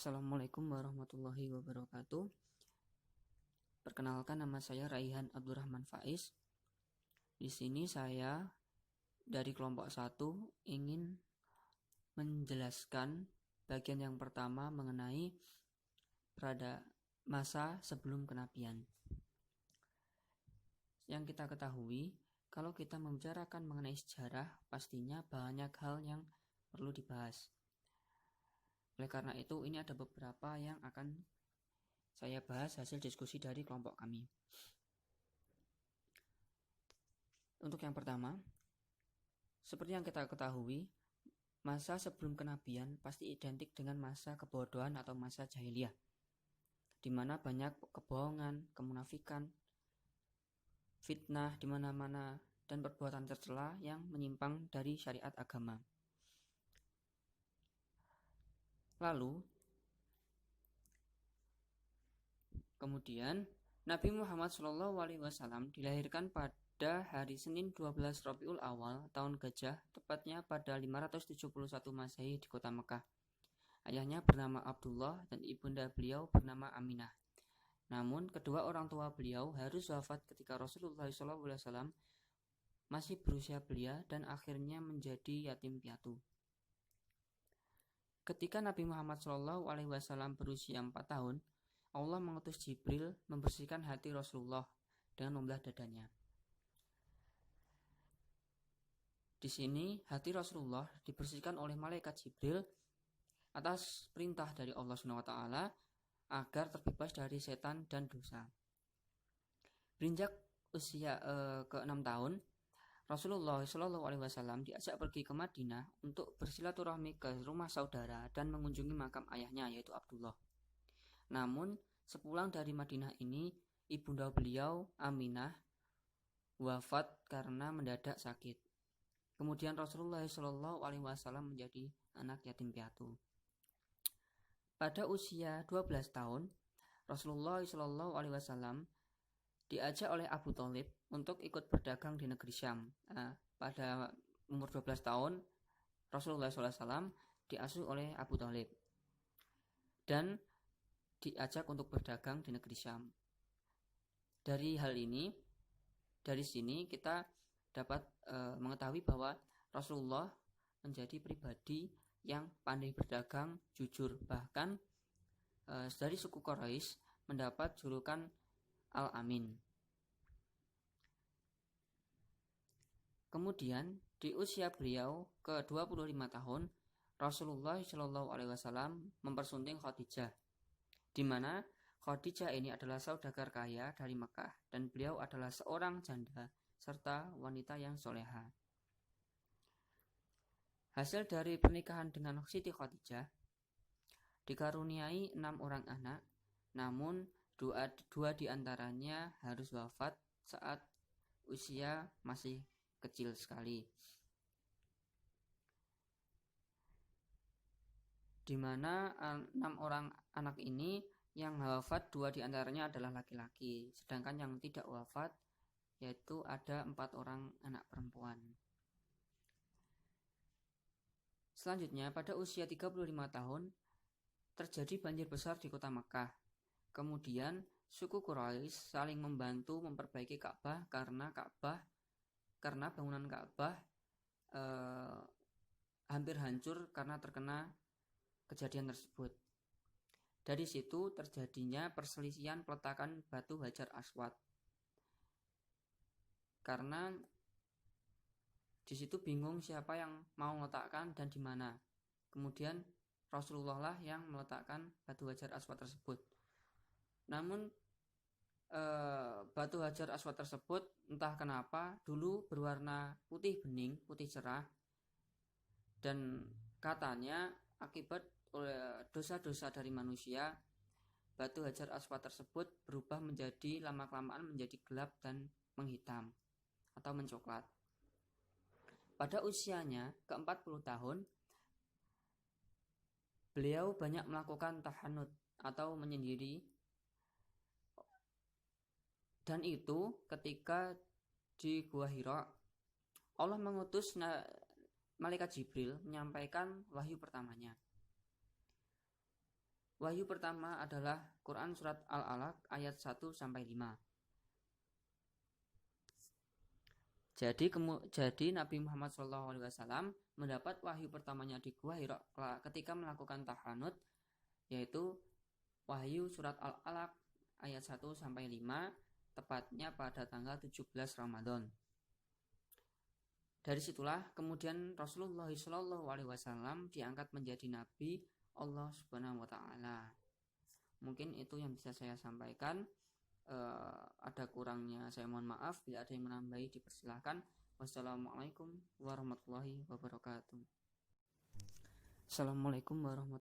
Assalamualaikum warahmatullahi wabarakatuh. Perkenalkan, nama saya Raihan Abdurrahman Faiz. Di sini saya dari kelompok 1 ingin menjelaskan bagian yang pertama mengenai pada masa sebelum kenabian. Yang kita ketahui, kalau kita membicarakan mengenai sejarah, pastinya banyak hal yang perlu dibahas. Oleh karena itu, ini ada beberapa yang akan saya bahas hasil diskusi dari kelompok kami. Untuk yang pertama, seperti yang kita ketahui, masa sebelum kenabian pasti identik dengan masa kebodohan atau masa jahiliyah, di mana banyak kebohongan, kemunafikan, fitnah di mana-mana, dan perbuatan tercela yang menyimpang dari syariat agama. Lalu, kemudian Nabi Muhammad SAW dilahirkan pada hari Senin 12 Rabiul Awal tahun Gajah, tepatnya pada 571 Masehi di kota Mekah. Ayahnya bernama Abdullah dan ibunda beliau bernama Aminah. Namun kedua orang tua beliau harus wafat ketika Rasulullah SAW masih berusia belia dan akhirnya menjadi yatim piatu. Ketika Nabi Muhammad SAW berusia 4 tahun, Allah mengutus Jibril membersihkan hati Rasulullah dengan membelah dadanya. Di sini hati Rasulullah dibersihkan oleh malaikat Jibril atas perintah dari Allah SWT agar terbebas dari setan dan dosa. Berinjak usia ke-6 tahun, Rasulullah SAW diajak pergi ke Madinah untuk bersilaturahmi ke rumah saudara dan mengunjungi makam ayahnya, yaitu Abdullah. Namun sepulang dari Madinah ini, ibunda beliau Aminah wafat karena mendadak sakit. Kemudian Rasulullah SAW menjadi anak yatim piatu. Pada usia 12 tahun, Rasulullah SAW diajak oleh Abu Thalib untuk ikut berdagang di negeri Syam. Pada umur 12 tahun, Rasulullah SAW diasuh oleh Abu Thalib dan diajak untuk berdagang di negeri Syam. Dari sini kita dapat mengetahui bahwa Rasulullah menjadi pribadi yang pandai berdagang, jujur, bahkan dari suku Quraisy mendapat julukan Al-Amin. Kemudian di usia beliau ke-25 tahun, Rasulullah SAW mempersunting Khadijah, di mana Khadijah ini adalah saudagar kaya dari Mekah dan beliau adalah seorang janda serta wanita yang soleha. Hasil dari pernikahan dengan Siti Khadijah dikaruniai 6 orang anak, namun dua di antaranya harus wafat saat usia masih kecil sekali, di mana 6 orang anak ini yang wafat 2 di antaranya adalah laki-laki, sedangkan yang tidak wafat yaitu ada 4 orang anak perempuan. Selanjutnya, pada usia 35 tahun terjadi banjir besar di kota Mekah. Kemudian suku Quraisy saling membantu memperbaiki Ka'bah karena bangunan Ka'bah hampir hancur karena terkena kejadian tersebut. Dari situ terjadinya perselisihan peletakan batu Hajar Aswad, karena di situ bingung siapa yang mau meletakkan dan di mana. Kemudian Rasulullah lah yang meletakkan batu Hajar Aswad tersebut. Namun batu Hajar Aswad tersebut entah kenapa dulu berwarna putih bening, putih cerah, dan katanya akibat oleh dosa-dosa dari manusia, batu Hajar Aswad tersebut berubah menjadi lama-kelamaan menjadi gelap dan menghitam atau mencoklat. Pada usianya ke-40 tahun, beliau banyak melakukan tahanut atau menyendiri, dan itu ketika di Gua Hira Allah mengutus malaikat Jibril menyampaikan wahyu pertamanya. Wahyu pertama adalah Quran surat Al-Alaq ayat 1 sampai 5. Jadi Nabi Muhammad SAW mendapat wahyu pertamanya di Gua Hira ketika melakukan tahanut, yaitu wahyu surat Al-Alaq ayat 1 sampai 5, tepatnya pada tanggal 17 Ramadan. Dari situlah kemudian Rasulullah SAW diangkat menjadi nabi Allah Subhanahu wa taala. Mungkin itu yang bisa saya sampaikan. Ada kurangnya saya mohon maaf. Bila ada yang menambahi dipersilahkan. Wassalamualaikum warahmatullahi wabarakatuh. Assalamualaikum warahmatullahi wabarakatuh.